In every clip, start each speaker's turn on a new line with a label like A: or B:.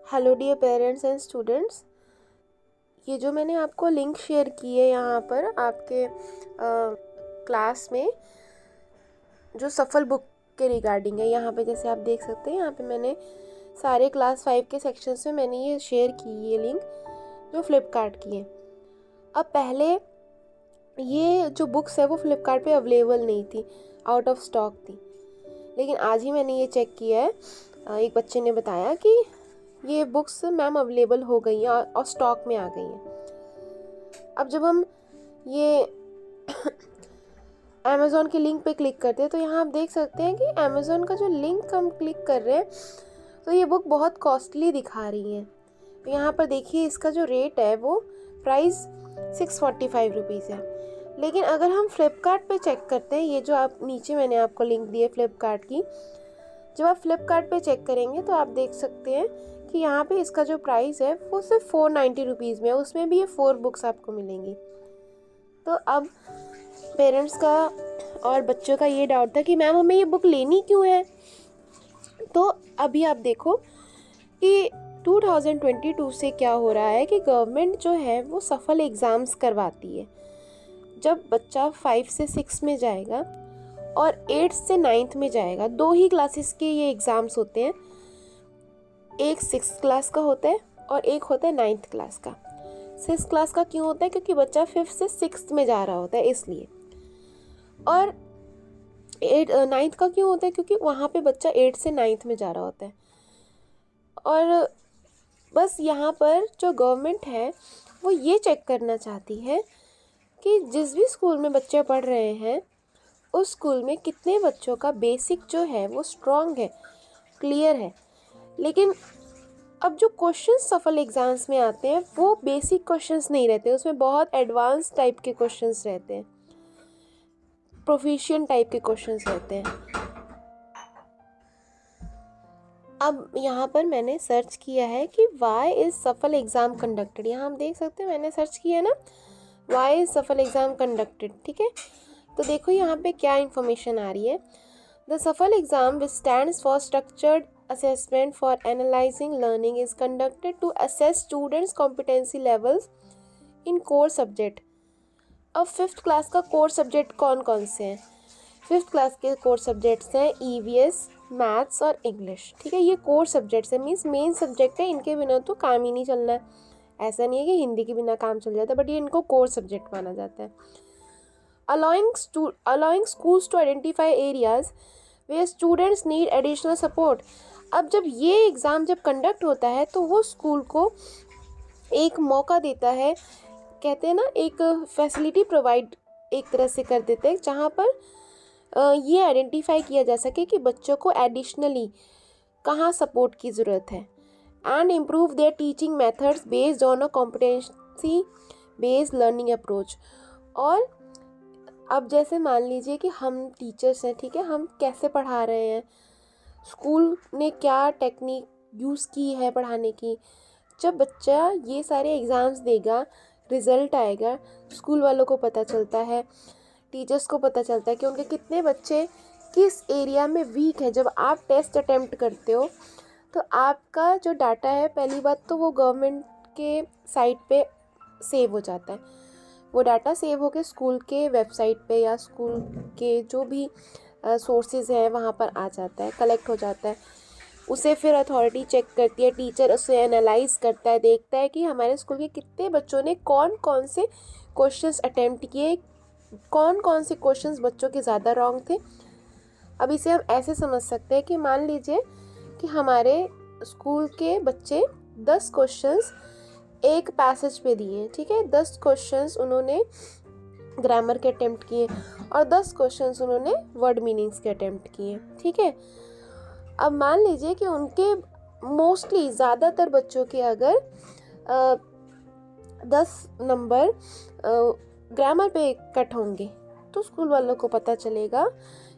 A: Hello dear parents and students, ये जो मैंने आपको लिंक शेयर की है यहाँ पर आपके क्लास में जो सफल बुक के रिगार्डिंग है, यहाँ पे जैसे आप देख सकते हैं यहाँ पे मैंने सारे क्लास 5 के सेक्शंस में मैंने ये शेयर की ये लिंक जो फ्लिपकार्ट की है। अब पहले ये जो बुक्स है वो फ्लिपकार्ट पे अवेलेबल नहीं थी, आउट ऑफ स्टॉक थी, लेकिन आज ही मैंने ये चेक किया है। एक बच्चे ने बताया कि ये बुक्स मैम अवेलेबल हो गई हैं और स्टॉक में आ गई हैं। अब जब हम ये अमेज़ॉन के लिंक पे क्लिक करते हैं तो यहाँ आप देख सकते हैं कि अमेज़ॉन का जो लिंक हम क्लिक कर रहे हैं तो ये बुक बहुत कॉस्टली दिखा रही है। तो यहाँ पर देखिए इसका जो रेट है वो प्राइस 645 रुपीज़ है, लेकिन अगर हम फ्लिपकार्ट पे चेक करते हैं, ये जो आप नीचे मैंने आपको लिंक दी है फ्लिपकार्ट की, जब आप फ्लिपकार्ट पे चेक करेंगे तो आप देख सकते हैं कि यहाँ पे इसका जो प्राइस है वो सिर्फ 490 रुपीज़ में है। उसमें भी ये 4 बुक्स आपको मिलेंगी। तो अब पेरेंट्स का और बच्चों का ये डाउट था कि मैम हमें ये बुक लेनी क्यों है। तो अभी आप देखो कि 2022 से क्या हो रहा है कि गवर्नमेंट जो है वो सफल एग्ज़ाम्स करवाती है। जब बच्चा 5 से 6 में जाएगा और 8 से 9th में जाएगा, 2 ही क्लासेस के ये एग्ज़ाम्स होते हैं, एक 6th क्लास का होता है और एक होता है 9th क्लास का। 6th क्लास का क्यों होता है? क्योंकि बच्चा 5th से 6th में जा रहा होता है इसलिए। और 9th का क्यों होता है? क्योंकि वहाँ पे बच्चा 8 से 9th में जा रहा होता है। और बस यहाँ पर जो गवर्नमेंट है वो ये चेक करना चाहती है कि जिस भी स्कूल में बच्चे पढ़ रहे हैं उस स्कूल में कितने बच्चों का बेसिक जो है वो स्ट्रॉन्ग है, क्लियर है। लेकिन अब जो क्वेश्चंस सफल एग्ज़ाम्स में आते हैं वो बेसिक क्वेश्चंस नहीं रहते, उसमें बहुत एडवांस टाइप के क्वेश्चंस रहते हैं, प्रोफिशिएंट टाइप के क्वेश्चंस रहते हैं। अब यहाँ पर मैंने सर्च किया है कि वाई इज़ सफल एग्ज़ाम कंडक्टेड। यहाँ हम देख सकते हैं मैंने सर्च किया ना, वाई इज़ सफल एग्ज़ाम कंडक्टेड। ठीक है, तो देखो यहाँ पे क्या इन्फॉर्मेशन आ रही है। द सफल exam which stands for structured assessment for analyzing learning is conducted to assess students competency levels in core subject। अब 5th क्लास का कोर सब्जेक्ट कौन कौन से हैं? 5th क्लास के कोर सब्जेक्ट्स हैं EVS, मैथ्स और इंग्लिश। ठीक है, ये कोर सब्जेक्ट्स हैं, मीन्स मेन सब्जेक्ट है, इनके बिना तो काम ही नहीं चलना है। ऐसा नहीं है कि हिंदी के बिना काम चल जाता है, बट ये इनको कोर सब्जेक्ट माना जाता है। allowing schools to identify areas where students need additional support। अब जब ये एग्ज़ाम जब कंडक्ट होता है तो वो स्कूल को एक मौका देता है, कहते हैं ना, एक फैसिलिटी प्रोवाइड एक तरह से कर देते हैं, जहाँ पर ये आइडेंटिफाई किया जा सके कि बच्चों को एडिशनली कहाँ सपोर्ट की ज़रूरत है, and improve their teaching methods based on a competency based learning approach. और अब जैसे मान लीजिए कि हम टीचर्स हैं, ठीक है, हम कैसे पढ़ा रहे हैं, स्कूल ने क्या टेक्निक यूज़ की है पढ़ाने की। जब बच्चा ये सारे एग्ज़ाम्स देगा, रिज़ल्ट आएगा, स्कूल वालों को पता चलता है, टीचर्स को पता चलता है कि उनके कितने बच्चे किस एरिया में वीक है। जब आप टेस्ट अटेम्प्ट करते हो तो आपका जो डाटा है, पहली बात तो वो गवर्नमेंट के साइट पे सेव हो जाता है। वो डाटा सेव होकर स्कूल के वेबसाइट पे या स्कूल के जो भी सोर्सेज हैं वहाँ पर आ जाता है, कलेक्ट हो जाता है। उसे फिर अथॉरिटी चेक करती है, टीचर उसे एनालाइज करता है, देखता है कि हमारे स्कूल के कितने बच्चों ने कौन कौन से क्वेश्चंस अटेम्प्ट किए, कौन कौन से क्वेश्चंस बच्चों के ज़्यादा रॉन्ग थे। अब इसे हम ऐसे समझ सकते हैं कि मान लीजिए कि हमारे स्कूल के बच्चे 10 क्वेश्चंस एक पैसेज पे दिए, ठीक है, 10 क्वेश्चंस उन्होंने ग्रामर के अटेम्प्ट किए और 10 क्वेश्चंस उन्होंने वर्ड मीनिंग्स के अटेम्प्ट किए। ठीक है, अब मान लीजिए कि उनके मोस्टली ज़्यादातर बच्चों के अगर 10 नंबर ग्रामर पे कट होंगे तो स्कूल वालों को पता चलेगा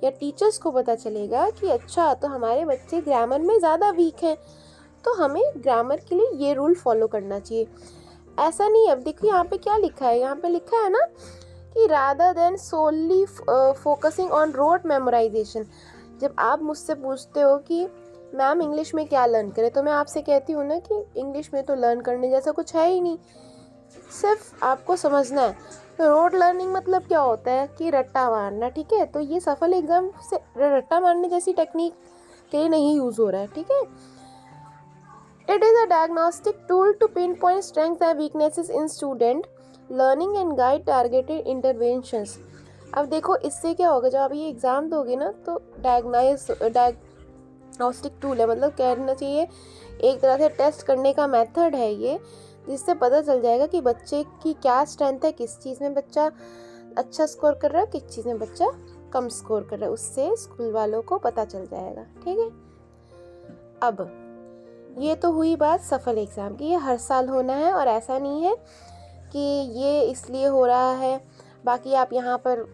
A: या टीचर्स को पता चलेगा कि अच्छा, तो हमारे बच्चे ग्रामर में ज़्यादा वीक हैं, तो हमें ग्रामर के लिए ये रूल फॉलो करना चाहिए। ऐसा नहीं। अब देखिए यहाँ पे क्या लिखा है, यहाँ पे लिखा है ना कि rather than solely focusing on rote memorization. जब आप मुझसे पूछते हो कि मैम इंग्लिश में क्या लर्न करें, तो मैं आपसे कहती हूँ ना कि इंग्लिश में तो लर्न करने जैसा कुछ है ही नहीं, सिर्फ आपको समझना है। तो रोड लर्निंग मतलब क्या होता है कि रट्टा मारना, ठीक है। तो ये सफल एग्जाम से रट्टा मारने जैसी टेक्निक के लिए नहीं यूज़ हो रहा है, ठीक है। It is a diagnostic tool to pinpoint strengths and weaknesses in student learning and guide targeted interventions. अब देखो इससे क्या होगा, जब आप ये एग्ज़ाम दोगे ना तो डायग्नोस्टिक टूल है, मतलब कहना चाहिए एक तरह से टेस्ट करने का मेथड है ये, जिससे पता चल जाएगा कि बच्चे की क्या स्ट्रेंथ है, किस चीज़ में बच्चा अच्छा स्कोर कर रहा है, किस चीज़ में बच्चा कम स्कोर कर रहा है, उससे स्कूल वालों को पता चल जाएगा, ठीक है। अब ये तो हुई बात सफल एग्ज़ाम की, ये हर साल होना है और ऐसा नहीं है कि ये इसलिए हो रहा है। बाकी आप यहाँ पर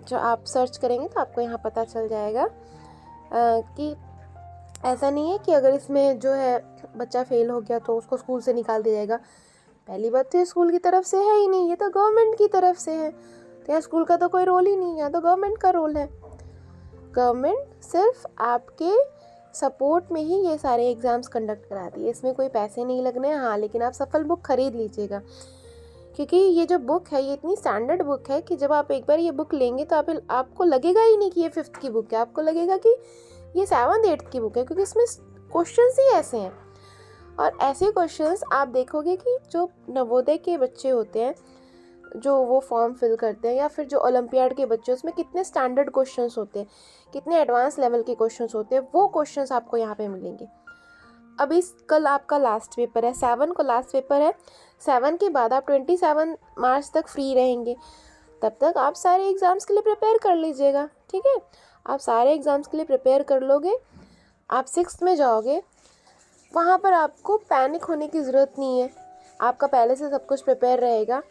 A: जो आप सर्च करेंगे तो आपको यहाँ पता चल जाएगा कि ऐसा नहीं है कि अगर इसमें जो है बच्चा फेल हो गया तो उसको स्कूल से निकाल दिया जाएगा। पहली बात तो ये स्कूल की तरफ से है ही नहीं, ये तो गवर्नमेंट की तरफ से है, तो यहाँ स्कूल का तो कोई रोल ही नहीं है, तो गवर्नमेंट का रोल है। गवर्नमेंट सिर्फ आपके सपोर्ट में ही ये सारे एग्ज़ाम्स कंडक्ट कराती है, इसमें कोई पैसे नहीं लगने हैं। हाँ, लेकिन आप सफल बुक खरीद लीजिएगा, क्योंकि ये जो बुक है ये इतनी स्टैंडर्ड बुक है कि जब आप एक बार ये बुक लेंगे तो आपको लगेगा ही नहीं कि ये 5th की बुक है, आपको लगेगा कि ये 7th 8th की बुक है, क्योंकि इसमें क्वेश्चंस ही ऐसे हैं। और ऐसे क्वेश्चंस आप देखोगे कि जो नवोदय के बच्चे होते हैं जो वो फॉर्म फिल करते हैं, या फिर जो ओलंपियाड के बच्चे, उसमें कितने स्टैंडर्ड क्वेश्चंस होते हैं, कितने एडवांस लेवल के क्वेश्चंस होते हैं, वो क्वेश्चंस आपको यहाँ पे मिलेंगे। अभी कल आपका लास्ट पेपर है, 7 को लास्ट पेपर है, 7 के बाद आप 27 मार्च तक फ्री रहेंगे। तब तक आप सारे एग्ज़ाम्स के लिए प्रिपेयर कर लीजिएगा, ठीक है। आप सारे एग्ज़ाम्स के लिए प्रिपेयर कर लोगे, आप 6th में जाओगे, वहाँ पर आपको पैनिक होने की ज़रूरत नहीं है, आपका पहले से सब कुछ प्रिपेयर रहेगा।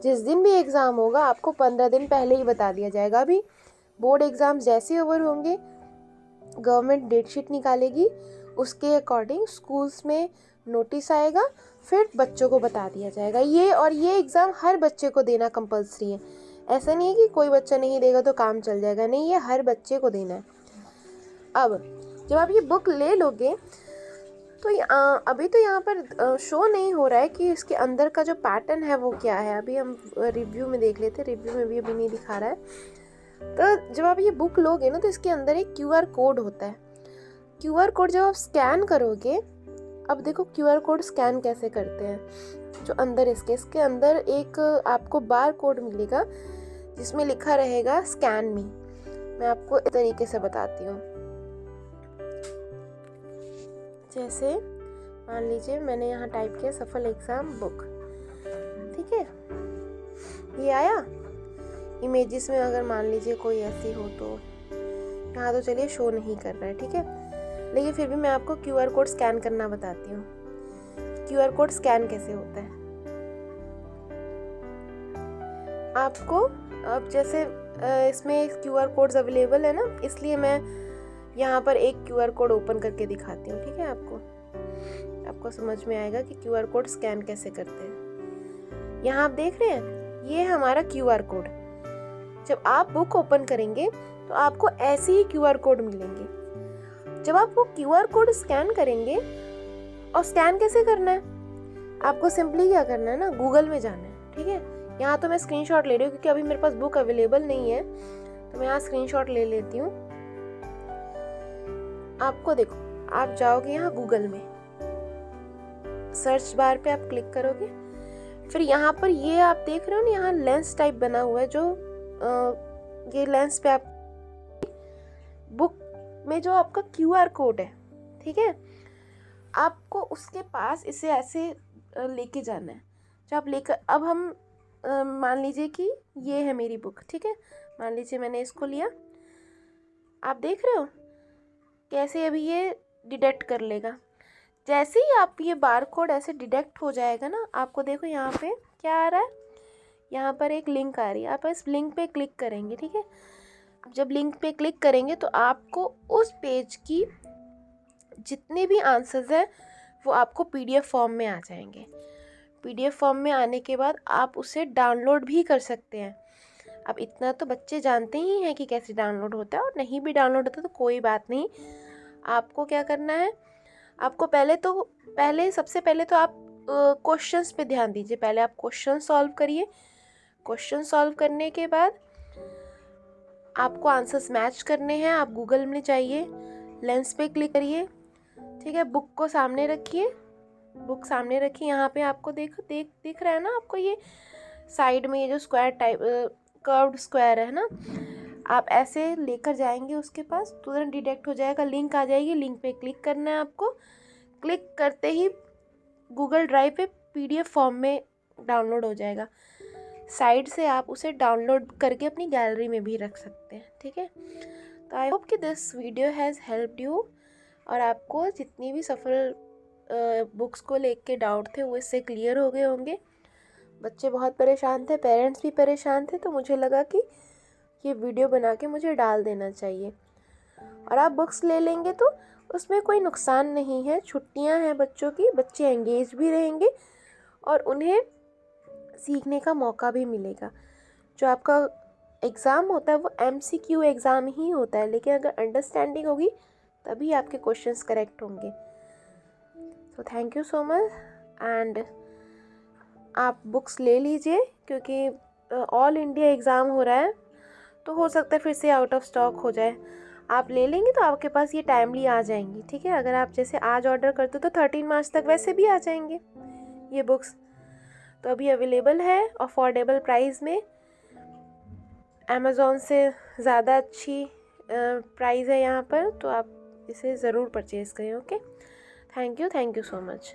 A: जिस दिन भी एग्ज़ाम होगा आपको 15 दिन पहले ही बता दिया जाएगा। अभी बोर्ड एग्ज़ाम्स जैसे ओवर होंगे गवर्नमेंट डेट शीट निकालेगी, उसके अकॉर्डिंग स्कूल्स में नोटिस आएगा, फिर बच्चों को बता दिया जाएगा। ये एग्ज़ाम हर बच्चे को देना कंपलसरी है, ऐसा नहीं है कि कोई बच्चा नहीं देगा तो काम चल जाएगा, नहीं, ये हर बच्चे को देना है। अब जब आप ये बुक ले लोगे तो अभी तो यहाँ पर शो नहीं हो रहा है कि इसके अंदर का जो पैटर्न है वो क्या है, अभी हम रिव्यू में देख लेते हैं, रिव्यू में भी अभी नहीं दिखा रहा है। तो जब आप ये बुक लोगे ना तो इसके अंदर एक QR कोड होता है। QR कोड जब आप स्कैन करोगे, अब देखो QR कोड स्कैन कैसे करते हैं, जो अंदर इसके अंदर एक आपको बार कोड मिलेगा जिसमें लिखा रहेगा स्कैन मी। मैं आपको इस तरीके से बताती हूँ। जैसे मान लीजिए मैंने यहाँ टाइप किया सफल एग्ज़ाम बुक, ठीक है, ये आया। इमेजेस में अगर मान लीजिए कोई ऐसी हो तो यहाँ तो चलिए शो नहीं कर रहा है, ठीक है, लेकिन फिर भी मैं आपको QR कोड स्कैन करना बताती हूँ। QR कोड स्कैन कैसे होता है आपको, अब जैसे इसमें QR कोड्स अवेलेबल है ना, इसलिए मैं यहाँ पर एक QR कोड ओपन करके दिखाती हूँ, ठीक है। आपको समझ में आएगा कि QR कोड स्कैन कैसे करते हैं। यहाँ आप देख रहे हैं, ये है हमारा QR कोड। जब आप बुक ओपन करेंगे तो आपको ऐसे ही QR कोड मिलेंगे। जब आप वो QR कोड स्कैन करेंगे, और स्कैन कैसे करना है, आपको सिंपली क्या करना है ना, गूगल में जाना है, ठीक है। यहाँ तो मैं स्क्रीनशॉट ले रही हूँ क्योंकि अभी मेरे पास बुक अवेलेबल नहीं है, तो मैं यहाँ स्क्रीनशॉट ले लेती हूँ। आपको देखो, आप जाओगे यहाँ गूगल में, सर्च बार पे आप क्लिक करोगे, फिर यहाँ पर ये आप देख रहे हो ना, यहाँ लेंस टाइप बना हुआ है, जो ये लेंस पे आप बुक में जो आपका QR कोड है, ठीक है, आपको उसके पास इसे ऐसे लेके जाना है। जब आप लेकर, अब हम मान लीजिए कि ये है मेरी बुक, ठीक है, मान लीजिए मैंने इसको लिया, आप देख रहे हो कैसे अभी ये डिटेक्ट कर लेगा। जैसे ही आप ये बार कोड ऐसे डिटेक्ट हो जाएगा ना, आपको देखो यहाँ पे क्या आ रहा है, यहाँ पर एक लिंक आ रही है, आप इस लिंक पे क्लिक करेंगे, ठीक है। जब लिंक पे क्लिक करेंगे तो आपको उस पेज की जितने भी आंसर्स हैं वो आपको PDF फॉर्म में आ जाएंगे। PDF फॉर्म में आने के बाद आप उसे डाउनलोड भी कर सकते हैं। अब इतना तो बच्चे जानते ही हैं कि कैसे डाउनलोड होता है, और नहीं भी डाउनलोड होता तो कोई बात नहीं, आपको क्या करना है, आपको सबसे पहले तो आप क्वेश्चंस पे ध्यान दीजिए। पहले आप क्वेश्चन सॉल्व करिए। क्वेश्चन सॉल्व करने के बाद आपको आंसर्स मैच करने हैं। आप गूगल में जाइए, लेंस पे क्लिक करिए, ठीक है। बुक को सामने रखिए, बुक सामने रखिए। यहाँ पे आपको दिख रहा है ना आपको, ये साइड में ये जो स्क्वायर टाइप कर्व्ड स्क्वायर है ना, आप ऐसे लेकर जाएंगे उसके पास, तुरंत डिटेक्ट हो जाएगा, लिंक आ जाएगी। लिंक पे क्लिक करना है आपको। क्लिक करते ही गूगल ड्राइव पे PDF फॉर्म में डाउनलोड हो जाएगा। साइड से आप उसे डाउनलोड करके अपनी गैलरी में भी रख सकते हैं, ठीक है। तो आई होप कि this video has helped you, और आपको जितनी भी सफल बुक्स को लेके डाउट थे वो इससे क्लियर हो गए होंगे। बच्चे बहुत परेशान थे, पेरेंट्स भी परेशान थे, तो मुझे लगा कि ये वीडियो बना के मुझे डाल देना चाहिए। और आप बुक्स ले लेंगे तो उसमें कोई नुकसान नहीं है। छुट्टियां हैं बच्चों की, बच्चे एंगेज भी रहेंगे और उन्हें सीखने का मौका भी मिलेगा। जो आपका एग्ज़ाम होता है वो MCQ एग्ज़ाम ही होता है, लेकिन अगर अंडरस्टैंडिंग होगी तभी आपके क्वेश्चंस करेक्ट होंगे। So thank you so much, and आप बुक्स ले लीजिए, क्योंकि ऑल इंडिया एग्ज़ाम हो रहा है, तो हो सकता है फिर से आउट ऑफ स्टॉक हो जाए। आप ले लेंगे तो आपके पास ये टाइमली आ जाएंगी, ठीक है। अगर आप जैसे आज ऑर्डर करते हो तो 13 मार्च तक वैसे भी आ जाएंगे ये बुक्स। तो अभी अवेलेबल है अफोर्डेबल प्राइस में। अमेज़ॉन से ज़्यादा अच्छी प्राइस है यहाँ पर, तो आप इसे ज़रूर परचेज़ करें। Okay, thank you so much.